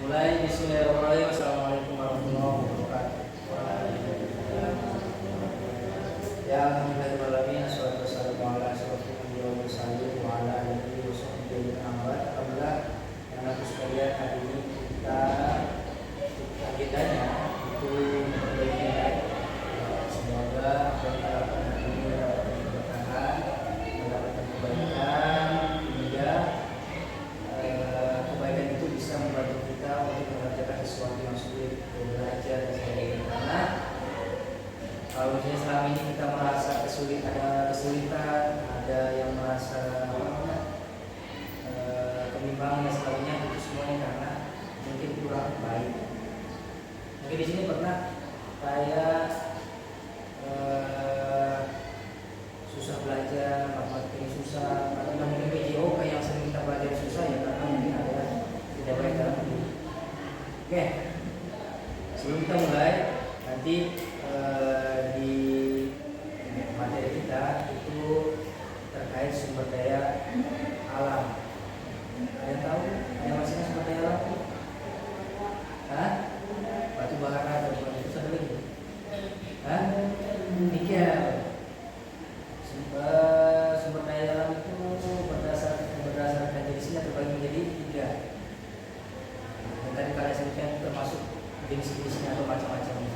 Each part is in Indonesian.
Mulai bismillahirrahmanirrahim. Assalamualaikum warahmatullahi wabarakatuh. Ya alhamdulillahirrahmanirrahim. Assalatu wassalamu ala asyrofil anbiya'i wal mursalin wa ala alihi wa sahbihi ajma'in. Alhamdulillah, yang aku sekalian, hari ini kita agendanya itu memperbaiki. Semoga apa yang kita lakukan hari ini mendapatkan keberkahan, mendapatkan kebaikan, hingga kebaikan itu bisa membantu kita untuk mengerjakan sesuatu yang sulit, belajar dan sebagainya. Karena kalau misalnya selama ini kita merasa kesulitan, ada yang merasa kebimbangan dan sebagainya, itu semuanya karena mungkin kurang baik. Mungkin di sini pernah kayak susah belajar, matematika susah, atau mungkin PJO kayak yang sering kita belajar susah ya karena mungkin ada tidak baik dalam diri. Oke, sebelum kita mulai nanti di materi kita itu terkait sumber daya alam. Ada yang tahu? Ada masih sumber daya alam? Hah? Batu bara atau itu satu lagi? Hah? Nikel. Sumber daya alam itu berdasarkan jenisnya terbagi menjadi 3. Yang tadi kalian sebutkan termasuk jenis-jenisnya atau macam-macamnya.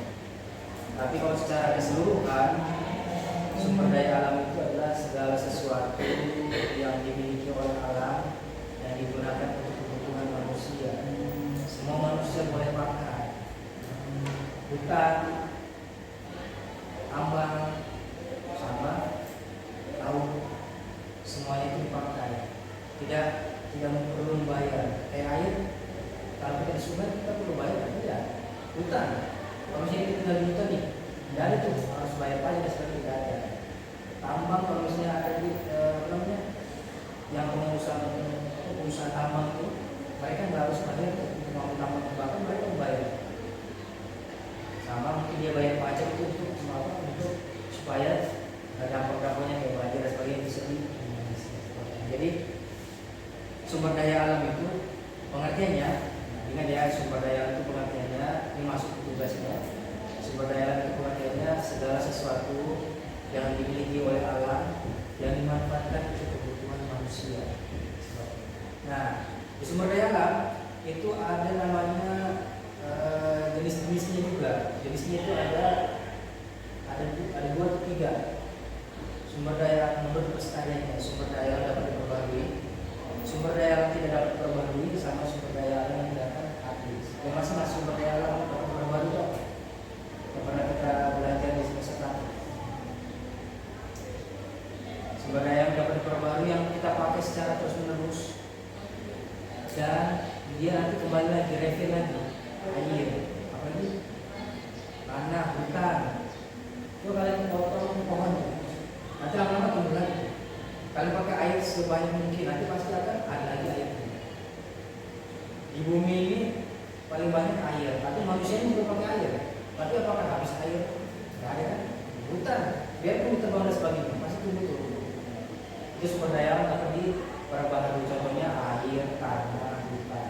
Tapi kalau secara keseluruhan, sumber daya alam itu adalah segala sesuatu yang dimiliki oleh alam yang digunakan untuk kebutuhan manusia. Semua manusia boleh pakai. Hutan, tambang, sama laut, semuanya itu dipakai. Tidak perlu membayar. Kayak air, kalau kita di sungai kita perlu bayar, tidak. Hutan, kalau misalnya kita tinggal di hutan nih, tidak ada tuh harus bayar pajak dan sebagainya, tidak ada. Tambang, kalau misalnya ada di yang pengusaha tambang itu, mereka nggak harus bayar untuk mau tambang bahkan mereka membayar. Sama mungkin dia bayar pajak itu untuk supaya dampak-dampaknya kayak banjir dan sebagainya bisa di Indonesia. Jadi sumber daya alam itu pengertiannya, ingat ya, sumber daya alam itu pengertiannya, ini masuk ke tugasnya. Sumber daya alam itu pengertiannya segala sesuatu yang dimiliki oleh alam yang dimanfaatkan untuk kebutuhan manusia. Nah, di sumber daya alam itu ada namanya jenis-jenisnya juga. Jenisnya itu ada 2 atau 3. Sumber daya menurut pelestariannya, sumber daya alam dapat diperbarui, sumber daya alam tidak dapat diperbarui, sama sumber daya alam yang tidak akan habis. Yang masih sumber daya alam dapat diperbarui apa? Yang pernah kita belajar di semester 1. Sumber daya yang dapat diperbarui yang kita pakai secara terus menerus dan dia nanti kembali lagi, refill lagi. Air, apa ini? Tanah, hutan. Itu kalian potong pohon, nanti lama-lama tumbuh lagi. Kalian pakai air sebanyak mungkin, nanti pasti akan ada lagi air. Di bumi ini paling banyak air, tapi manusia ini juga pakai air. Tapi apakah habis air? Tidak ada kan? Hutan, biarpun hutan bangun dan sebagainya, masih tumbuh. Itu sumber daya alam dapat diperbarui, contohnya air, tanah, hutan.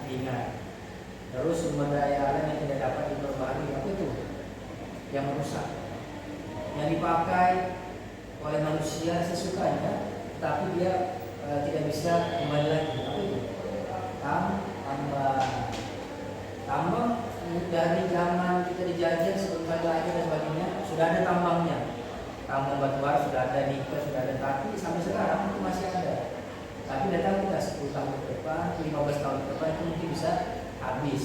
Ingat. Terus sumber daya alam yang tidak dapat diperbarui, apa itu? Yang merusak, yang dipakai oleh manusia sesukanya, tapi dia tidak bisa kembali lagi. Apa itu? Tambang dari zaman kita dijajah sebelum lahir dan sebagainya sudah ada tambangnya. Tambang batu bara sudah ada, nikel sudah ada, tapi sampai sekarang itu masih ada. Tapi datang kita 10 tahun ke depan, 15 tahun ke depan itu mungkin bisa habis.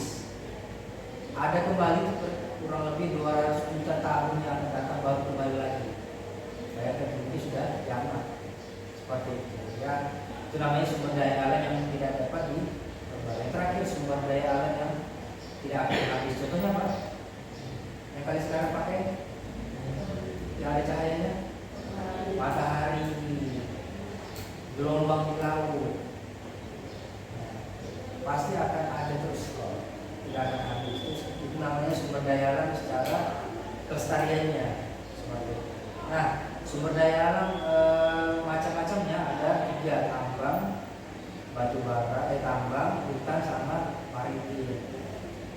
Ada kembali kurang lebih 200 juta tahun yang akan datang baru kembali lagi. Bayangkan mungkin sudah kiamat seperti itu ya. Itu namanya sumber daya alam yang tidak dapat diperbarui. Yang terakhir sumber daya alam yang tidak akan habis. Contohnya apa? Yang kalian sekarang pakai yang ada cahayanya, matahari, gelombang di laut, pasti akan ada terus kok, tidak akan habis. Itu namanya sumber daya alam secara kelestariannya. Nah, sumber daya alam macam-macamnya ada 3: tambang, batu bara, tambang, hutan, sama marit.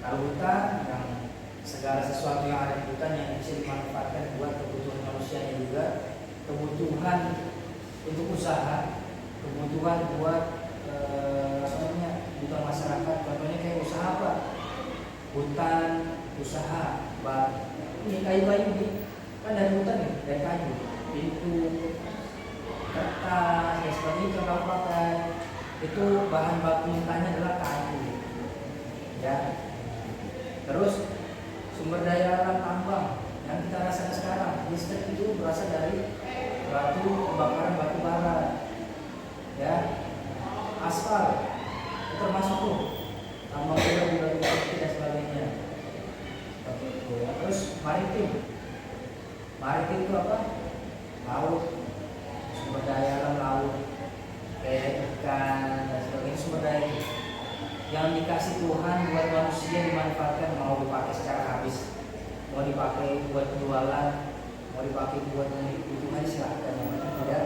Kalau hutan yang segala sesuatu yang ada di hutan yang bisa dimanfaatkan buat kebutuhan manusianya juga, kebutuhan untuk usaha, kebutuhan buat kebutuhan masyarakat. Contohnya kayak usaha apa? Hutan, usaha, ini kayu-kayu nih, kan dari hutan nih, dari kayu, pintu, kertas, dan sebagainya yang kamu pakai itu bahan baku mentahnya adalah kayu, ya. Terus sumber daya alam tambang yang kita rasakan sekarang, listrik itu berasal dari pembakaran batu bara, ya. Aspal itu termasuk tuh tambang juga dan sebagainya. Terus maritim itu apa? Laut, sumber daya alam laut, kayak ikan dan sebagainya, sumber daya yang dikasih Tuhan buat manusia dimanfaatkan, mau dipakai secara habis, mau dipakai buat jualan, mau dipakai buat kebutuhan, silahkan, yang penting tidak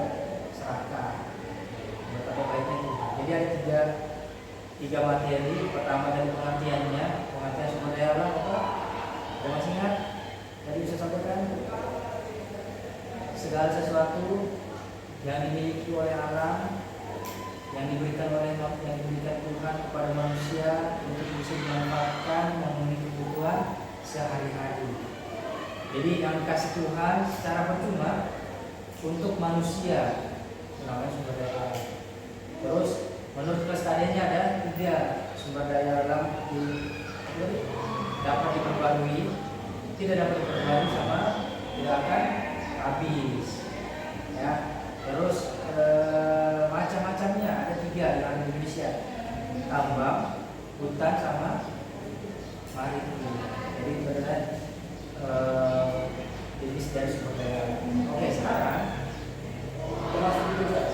serakah. Betapa baiknya Tuhan. Jadi ada tiga materi. Pertama dari pengertiannya, pengertian sumber daya alam apa? Ada masih ingat? Tadi bisa sampaikan segala sesuatu yang dimiliki oleh alam, yang diberikan Tuhan kepada manusia untuk bisa dimanfaatkan memenuhi kebutuhan sehari-hari. Jadi yang dikasih Tuhan secara percuma untuk manusia, namanya sumber daya alam. Terus menurut kelestariannya ada 3 sumber daya alam dapat diperbarui, tidak dapat diperbarui sama tidak akan habis, ya. Terus macam-macamnya ada 3 yang ada di Indonesia: tambang, hutan, sama maritim. Jadi itu adalah jenis dari sumber daya alam. Oke, sekarang kita masuk ke tugas.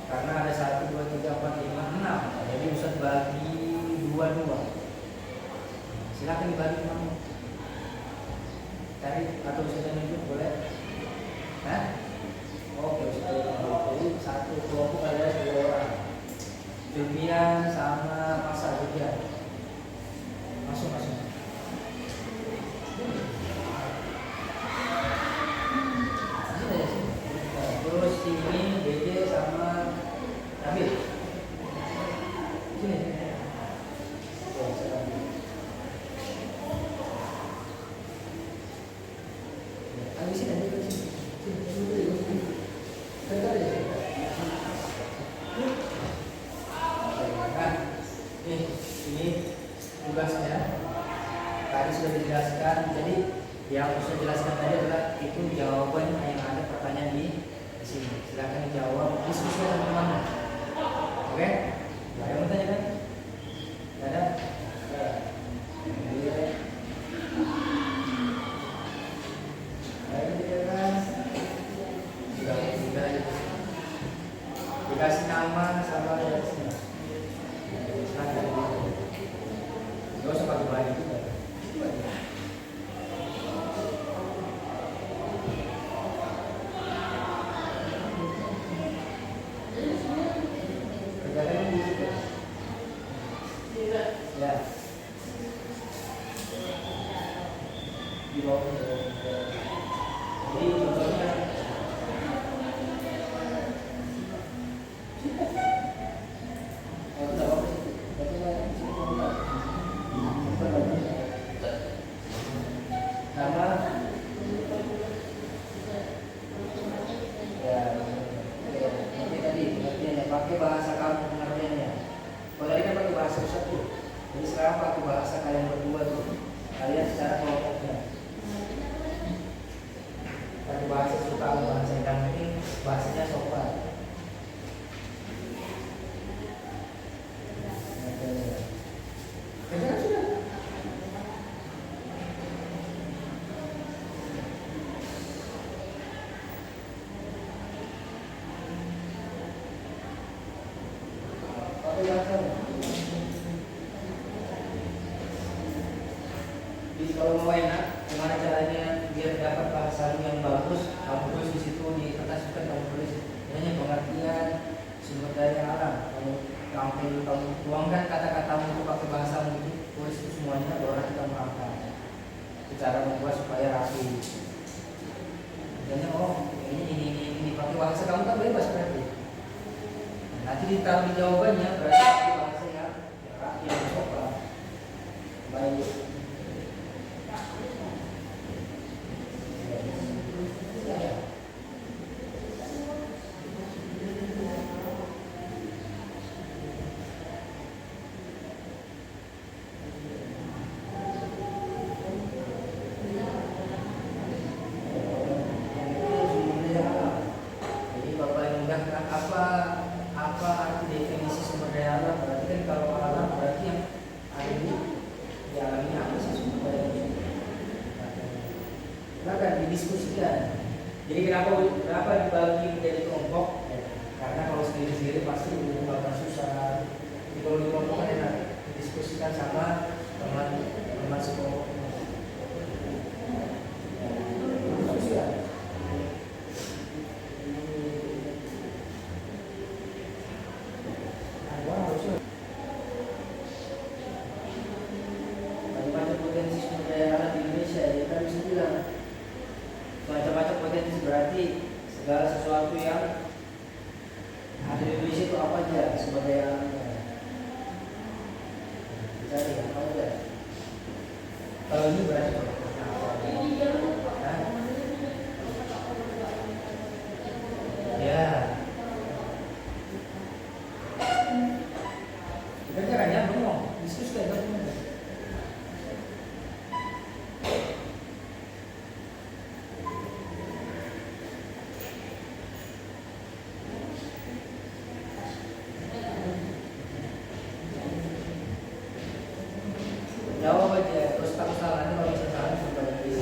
Karena ada 1, 2, 3, 4, 5, 6. Jadi bisa bagi 2-2. Silakan dibagi kemana? Cari atau bisa tunjuk boleh? Hah? Oke, bisa jadi 1 kelompok ada 2 orang. Julian sama Masa Julian. Masuk. Terus ini BJ sama David. Sini. Ini tugasnya tadi sudah dijelaskan. Jadi yang saya jelaskan tadi adalah itu jawaban yang ada pertanyaan di sini. Silakan dijawab, diskusi sama teman-teman. Oke? Ada yang mau tanya kan? Ada? Dikasih nama sama redaksinya. Silakan. Gak usah pakai baju juga. Kerjakan ini juga. Ya. Di bawah. Jadi contohnya pakai bahasa kamu pengertiannya. Kalau tadi kan pakai bahasa satu, jadi sekarang pakai bahasa kalian berdua tuh, kalian secara kelompoknya. Pakai bahasa suka, bahasa yang penting bahasanya sopan. Kerjakan sudah. Jadi kalau mau enak, gimana caranya biar dapat bahasa yang bagus? Kamu tulis di situ di kertas, kan kamu tulis. Ini pakai bahasa kamu kan bebas berarti. Nanti ditaruh di jawabannya berarti pakai bahasa yang rapi yang sopan. Baik. Apa arti definisi sumber daya alam? Berarti kan kalau alam berarti yang ada di alam ini apa sih sumber daya alam? Silakan didiskusikan. Jadi kenapa dibagi menjadi kelompok? Karena kalau sendiri-sendiri pasti bakal susah. Jadi kalau di kelompok kan enak didiskusikan sama teman sekelompok. Macam-macam potensi berarti segala sesuatu yang ada di Indonesia itu apa aja sumber daya alamnya. Cari apa aja. Kalau ini berarti ya. Kita caranya ngomong, diskusi kan. Jawab aja, terus tak salah nanti kalau bisa salah coba di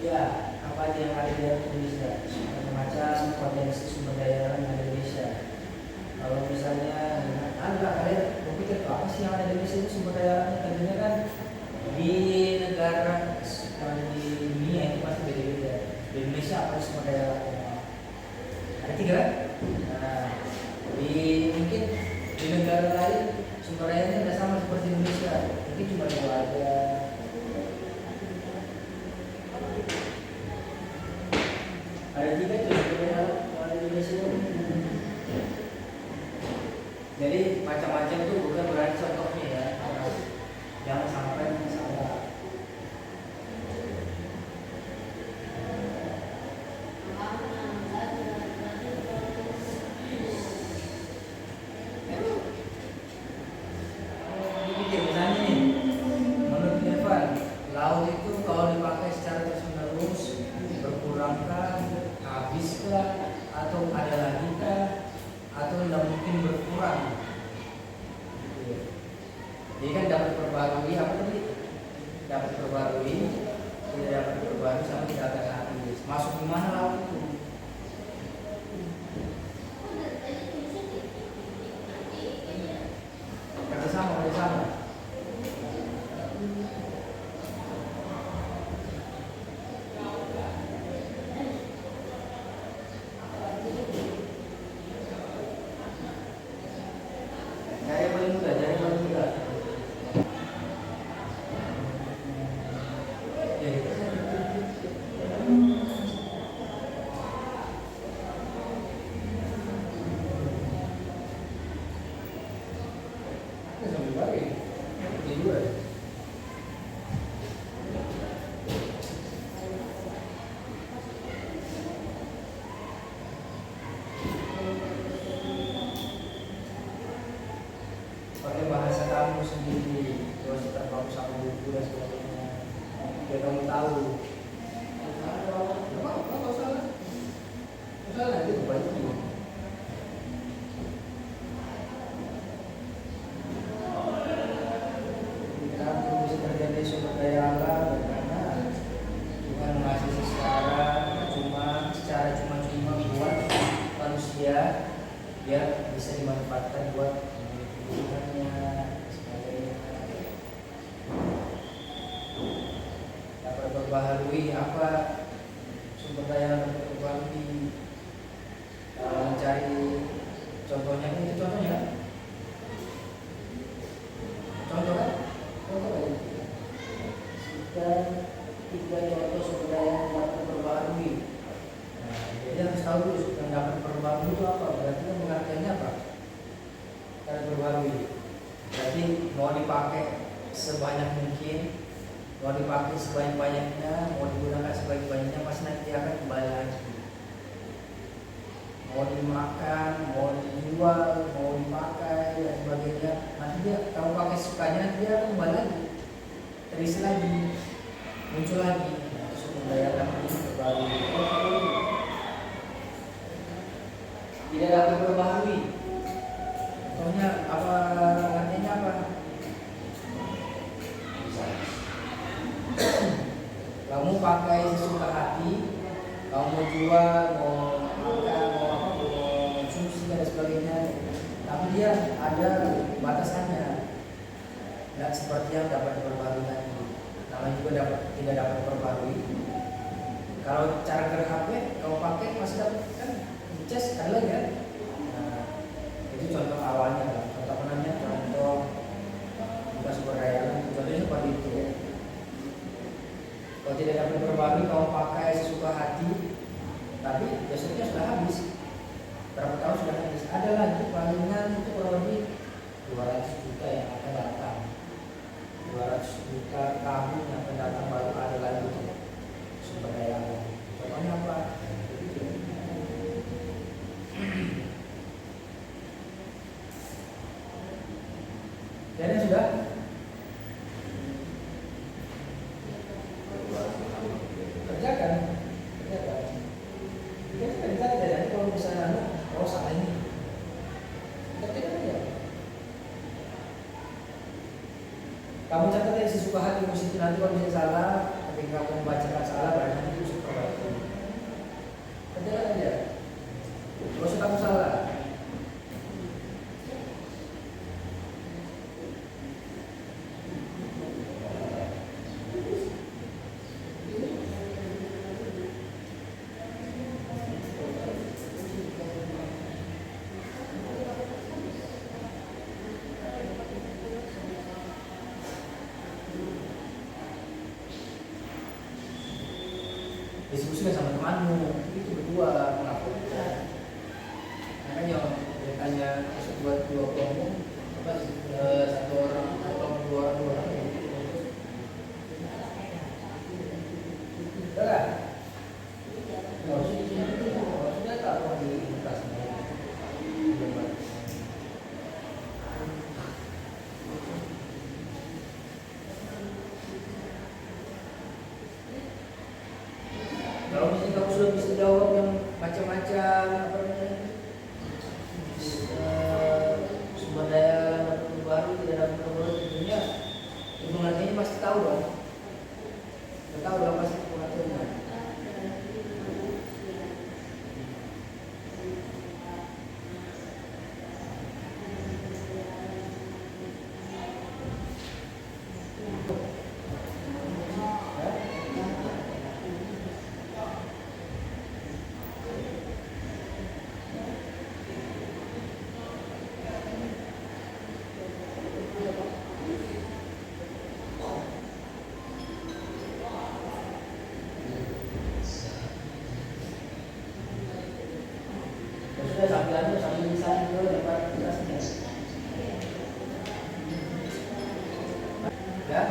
ya, apa aja yang ada di Indonesia, macam-macam potensi sumber daya alam di Indonesia. Kalau misalnya anda kalian berpikir apa sih yang ada di Indonesia itu sumber daya alamnya? Tentunya kan di negara di dunia itu pasti beda-beda. Di Indonesia apa sumber daya alamnya? Ada 3. Nah, mungkin di negara lain sumber dayanya tidak sama seperti Indonesia. Mungkin cuma 2 aja. Ada 3 tuh sumber daya alam yang ada di Indonesia. Jadi macam-macam itu bukan berarti contohnya ya. Jangan sampai salah. Jadi misalnya nih, menurut Irfan, laut itu kalau dipakai secara terus-menerus berkurangkah, habiskah, atau ada lagi kah, atau tidak mungkin berkurang? Jadi kan dapat perbarui apa tadi? Dapat perbarui, tidak dapat perbarui sama tidak akan habis. Masuk di mana laut itu? Kerjasama. Jadi paling mudah. Pakai bahasa kamu sendiri, terus terpaku sama buku dan sebagainya. Biar kamu tahu. Nggak salah. Nanti berbagi. Kita bisa terjadi sumber daya alam karena bukan masih secara cuma buat manusia biar bisa dimanfaatkan buat kehidupannya sebagainya. Dapat berbaharui apa sumber daya dapat berbaharui tahu dulu yang dapat perbarui itu apa. Berarti kan pengertiannya apa? Cara perbarui. Berarti mau dipakai sebanyak mungkin, mau dipakai sebanyak-banyaknya, mau digunakan sebanyak-banyaknya, pasti nanti akan kembali lagi. Mau dimakan, mau dijual, mau dipakai dan sebagainya, nanti dia kamu pakai sukanya, nanti dia akan kembali lagi, terisi lagi, muncul lagi. Sumber daya alam ini berbarui. Tidak dapat berbarui. Contohnya apa? Artinya apa? Kamu pakai sesuka hati, kamu mau jual, mau makan, mau apa, mau konsumsi dan sebagainya, tapi dia ada batasannya. Tidak seperti yang dapat diperbarui tadi. Namanya juga tidak dapat diperbarui. Kalau cara HP, kalau pakai masih dapat kan, cas ada lagi kan? Nah, itu contoh awalnya, contoh apa namanya? Contoh bukan sumber daya alam, contohnya seperti itu. Kalau tidak dapat diperbarui, kamu pakai sesuka hati, tapi besoknya sudah habis. Berapa tahun sudah habis? Ada lagi palingan itu kurang lebih 200 juta yang akan datang. 200 juta tahun yang akan datang baru ada lagi itu sumber daya alam. Contohnya apa? Dan sudah kerjakan. Kita kerja nanti kalau misalnya salah ini, kerjakan aja. Kamu catat dari sesuka hati musik, nanti kalau misalnya salah, ketika kamu membacakan salah, berarti nanti bisa perbaiki. Kerjakan aja. Kalau usah kamu salah. Diskusikan sama temanmu, itu berdua melakukan. Makanya tanya buat dua kelompok, satu orang atau dua orang gitu. Sudah, sudah tak mau di kelasnya. Kalau misalnya kamu sudah bisa jawab yang macam-macam, apa namanya, sumber daya alam baru tidak dapat terbaru di dunia, itu pengertiannya pasti tahu dong. Tahu dong pasti pengertiannya. Sudah sambil bisa ke dapat kelasnya. Ya.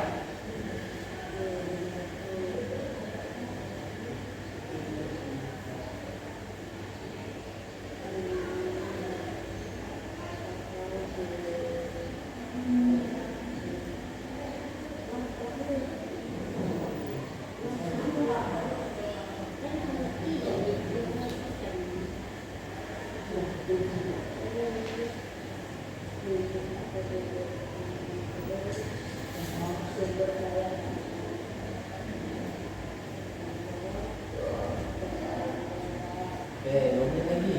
Lagi.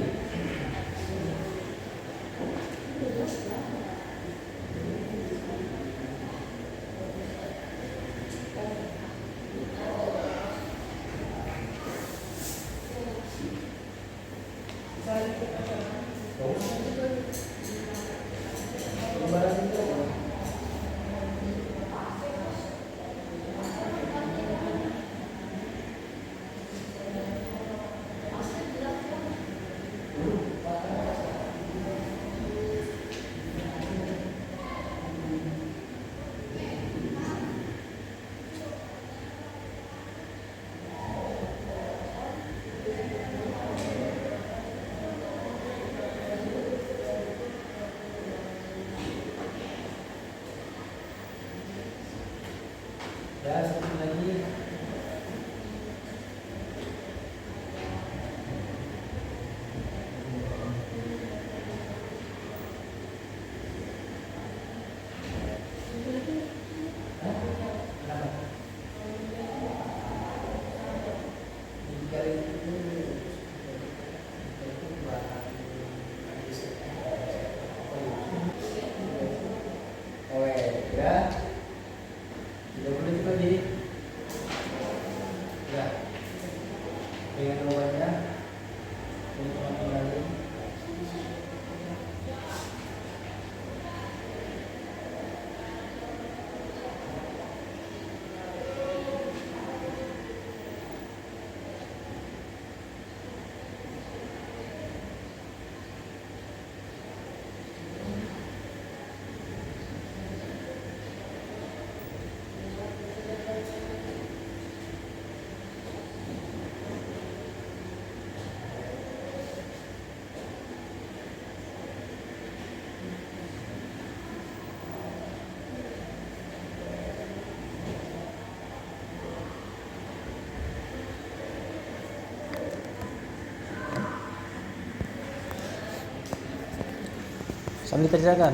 Sambil dikerjakan.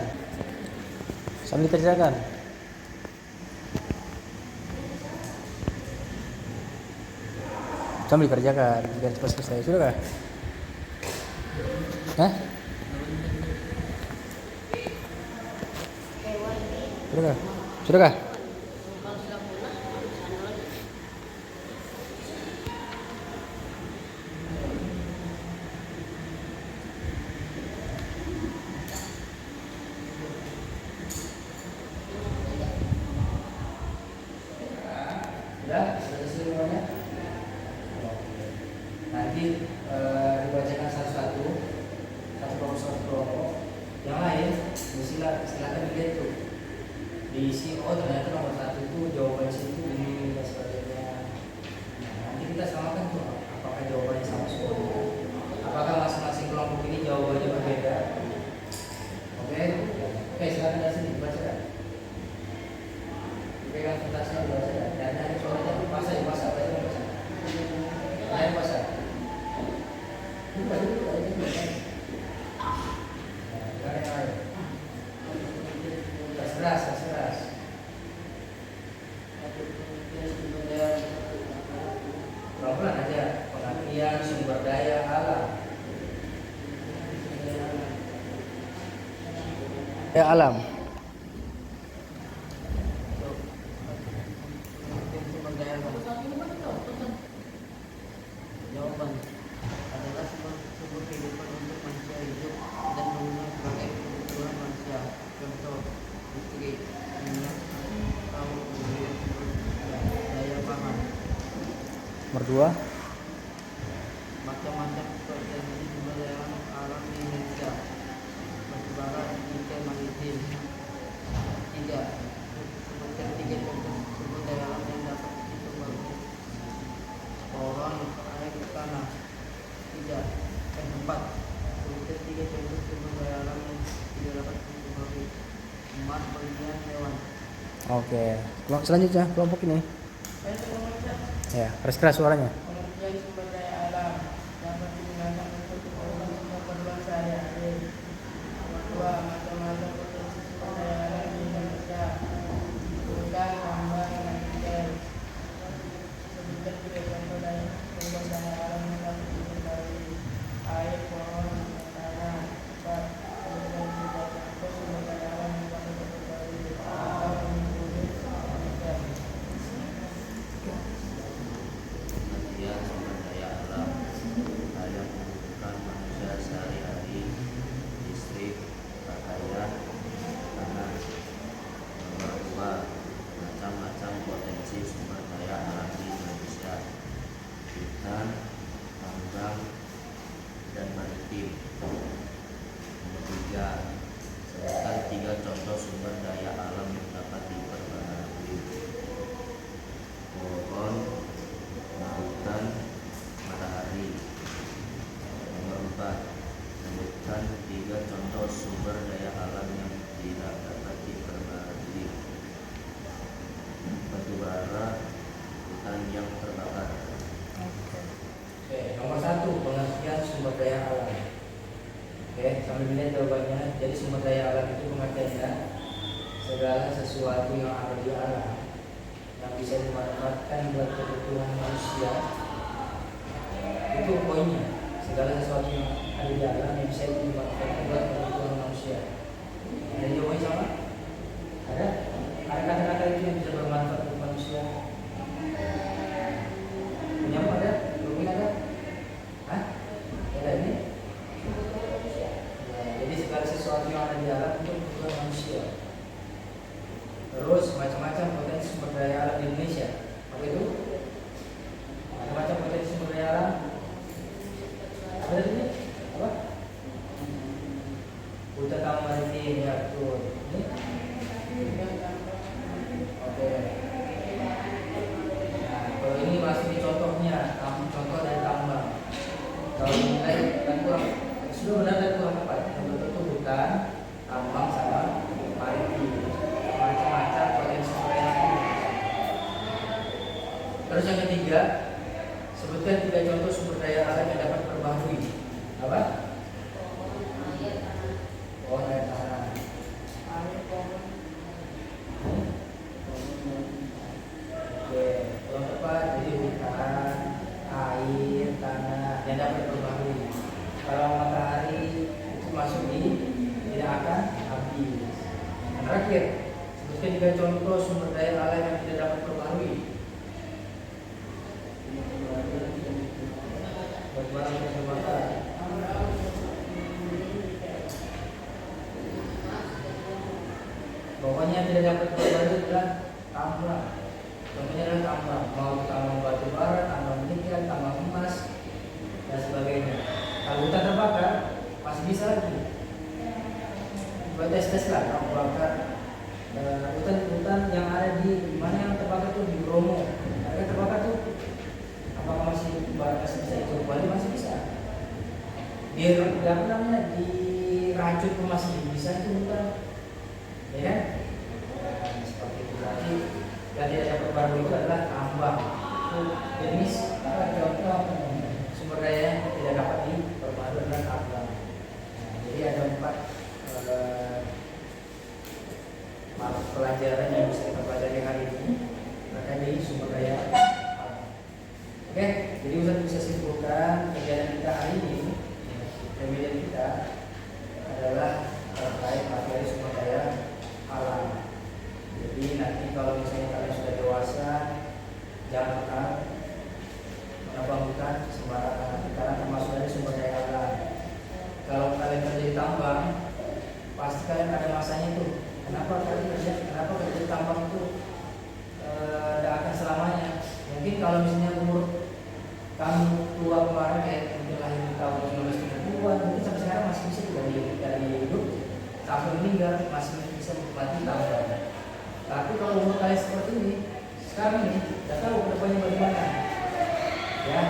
Sambil dikerjakan. Sambil dikerjakan biar cepat selesai. Sudah kah? Hah? Sudah kah? Sudah kah? Sudah selesai semuanya. Nanti dibacakan satu-satu, satu kelompok. Yang lain, silakan dilihat tuh. Diisi, oh ternyata nomor 1 itu jawaban situ ini dan sebagainya. Nah, nanti kita samakan tuh, apakah jawabannya sama semua? Apakah masing-masing kelompok ini jawabannya berbeda? Oke, silakan dari sini dibacakan. Dipegang kertasnya dibacakan. Dan ada soalnya baca. Lain bahasa. Keras. Pelan-pelan aja. Pengertian sumber daya alam. Ya alam. Jawaban adalah sumber kehidupan untuk manusia hidup dan memenuhi berbagai kebutuhan manusia. Contoh, listrik, minyak, tahu, daya pangan. Nomor 2. Macam-macam potensi sumber daya alam di Indonesia. Batubara, nikel, maritim. 3. Sebutkan 3 contoh sumber daya alam yang dapat diperbarui. Boron, air, tanah. 4. Sebutkan 3 contoh sumber daya alam yang tidak dapat diperbarui. Emas, bagian hewan. Oke. Selanjutnya kelompok ini. Ya, keras suaranya. Pengertian sumber daya alam dapat digunakan untuk keperluan semua keperluan sehari-hari. Nomor 2. Macam-macam potensi sumber daya alam di Indonesia. Hutan, tambang, dan nikel. Sebutkan 3 contoh sumber daya alam yang dapat diperbarui. Air, pohon, tanah. 4. Sebutkan 3 contoh sumber daya alam yang dapat diperbarui atau menghubungi nikel. Pengertian sumber daya alam hal yang membutuhkan manusia sehari-hari, listrik, pakaian, tanah. Nomor 2. Macam-macam potensi sumber daya alam di Indonesia. Hutan, tambang, dan maritim. Nomor 3. Sebutkan 3 contoh sumber daya alam yang dapat diperbarui. Pohon, lautan, matahari. Nomor 4. Sebutkan 3 contoh sumber daya alam yang tidak dapat diperbarui. Batubara, hutan yang terbakar. Oke, nomor 1 pengertian sumber daya alam. Oke, sambil dilihat jawabannya. Jadi sumber daya alam itu pengertiannya segala sesuatu yang ada di alam yang bisa dimanfaatkan buat kebutuhan manusia. Itu poinnya. Segala sesuatu yang ada di alam yang bisa dimanfaatkan buat kebutuhan manusia. Ada jawabannya sama? Ada? Ada kata-kata itu yang bisa bermanfaat untuk manusia? Punya apa ada? Belum ada? Hah? Ada ini? Ya, jadi segala sesuatu yang ada di alam untuk kebutuhan manusia. Terus macam-macam potensi sumber daya alam di Indonesia. Apa itu? Macam-macam potensi sumber daya alam. Apa tadi? Apa? Hutan, tambang, maritim, ya betul. Ini? Oke. Nah, kalau ini masih di contohnya, contoh dari tambang. Kalau nilai dan kurang, sudah benar dan kurang tepat. Yang betul itu hutan, tambang sama maritim. Macam-macam potensi sumber daya alam. Terus yang ketiga, sebutkan 3 contoh sumber daya alam yang dapat diperbarui. Apa? Oh, air tanah. kalau matahari itu masuk di tidak akan habis. Yang terakhir, sebutkan juga contoh sumber daya alam yang tidak dapat diperbarui. Bagaimana kesempatan? Pokoknya tidak dapat diperbarui adalah tambang. Contohnya adalah tambang, mau tambang batu bara, tambang nikel, tambang emas, dan sebagainya. Kalau hutan terbakar, masih bisa lagi. Buat tes lah, kamu bakar hutan-hutan yang ada di mana yang terbakar tuh di Bromo. Harga terbakar tuh, apakah masih bisa itu kembali? Masih bisa. Di apa namanya, diracun ke masih bisa itu hutan, ya kan? Seperti itu tadi. Dan tidak dapat baru itu adalah tambang. Itu jenis contoh sumber daya yang tidak dapat diperbarui adalah tambang. Jadi ada 4 pelajaran yang bisa kita pelajari hari ini terkait dengan sumber daya alam. Oke, jadi Ustaz bisa simpulkan kegiatan kita hari ini, kegiatan kita adalah terkait materi sumber daya alam. Jadi nanti kalau misalnya kalian sudah dewasa, jangan menebang hutan sembarangan karena termasuk dari sumber daya alam. Kalau kalian kerja di tambang, pasti kalian ada masanya tuh. Kenapa kerja di tambang itu tidak akan selamanya? Mungkin kalau misalnya umur kamu tua kemarin kayak mungkin lahir di tahun 1970-an, mungkin sampai sekarang masih bisa dari hidup sampai meninggal masih bisa menikmati tambang. Tapi kalau umur kalian seperti ini, sekarang ini tidak tahu kedepannya bagaimana, ya,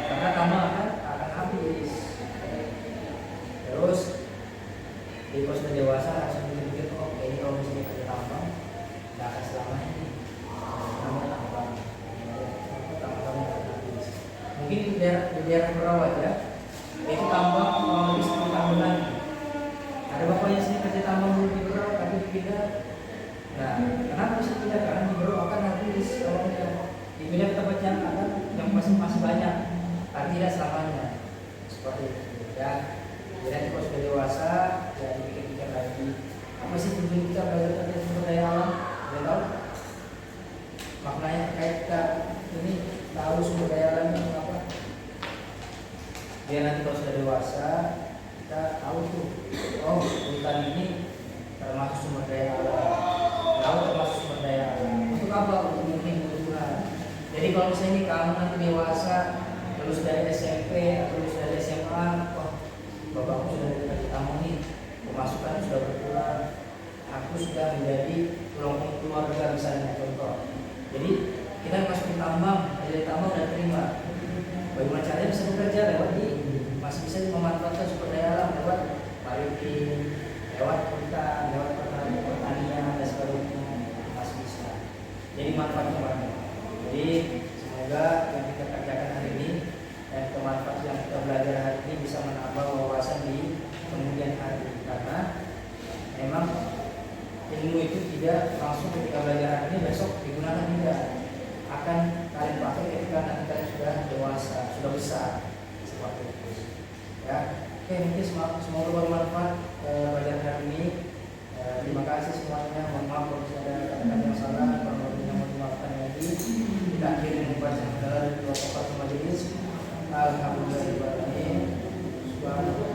karena tambang akan habis. Terus, jadi kalau sudah dewasa langsung pikir, oh ini kalau misalnya kerja tambang, tidak akan selamanya ini. Tambang akan habis. Mungkin di daerah Perawat ya, itu tambang kurang lebih 10 tahun lagi. Ada bapaknya sini kerja tambang dulu di Perawat, tapi dipindah. Nah, kenapa bisa tidak? Karena di Bro akan habis awalnya. Dipindah ke tempat yang akan yang masih banyak, tapi tidak selamanya. Seperti itu ya. Jadi kalau sudah dewasa, ya dipikir-pikir lagi. Apa sih tujuan kita belajar tentang sumber daya alam? Boleh tahu? Maknanya terkait kita ini tahu sumber daya alam itu apa? Biar nanti kalau sudah dewasa, kita tahu tuh, oh hutan ini termasuk sumber daya alam. Laut termasuk sumber daya alam. Untuk apa? Untuk mungkin kebutuhan. Jadi kalau misalnya ini kamu nanti dewasa, lulus dari SMP atau lulus dari SMA, wah bapakku sudah dari tamu nih, pemasukan sudah berkurang, aku sudah menjadi tulang keluarga misalnya contoh. Jadi kita masukin tambang, dari tambang dan terima. Bagaimana caranya bisa bekerja lewat masih bisa memanfaatkan sumber daya alam lewat maritim, lewat hutan, lewat pertanian dan sebagainya masih bisa. Jadi manfaatnya banyak. Jadi semoga yang kita kerjakan hari ini dan kemanfaat yang kita belajar hari ini bisa menambah wawasan di kemudian hari, karena memang ilmu itu tidak langsung ketika belajar hari ini besok digunakan, tidak akan kalian pakai ketika nanti kalian sudah dewasa, sudah besar seperti itu ya. Oke, mungkin semoga bermanfaat pelajaran hari ini. Terima kasih semuanya. Mohon maaf kalau ada kata-kata yang salah, kalau yang mau dimaafkan lagi. Kita akhiri membaca dua tokoh majelis. Alhamdulillah. Subhanallah.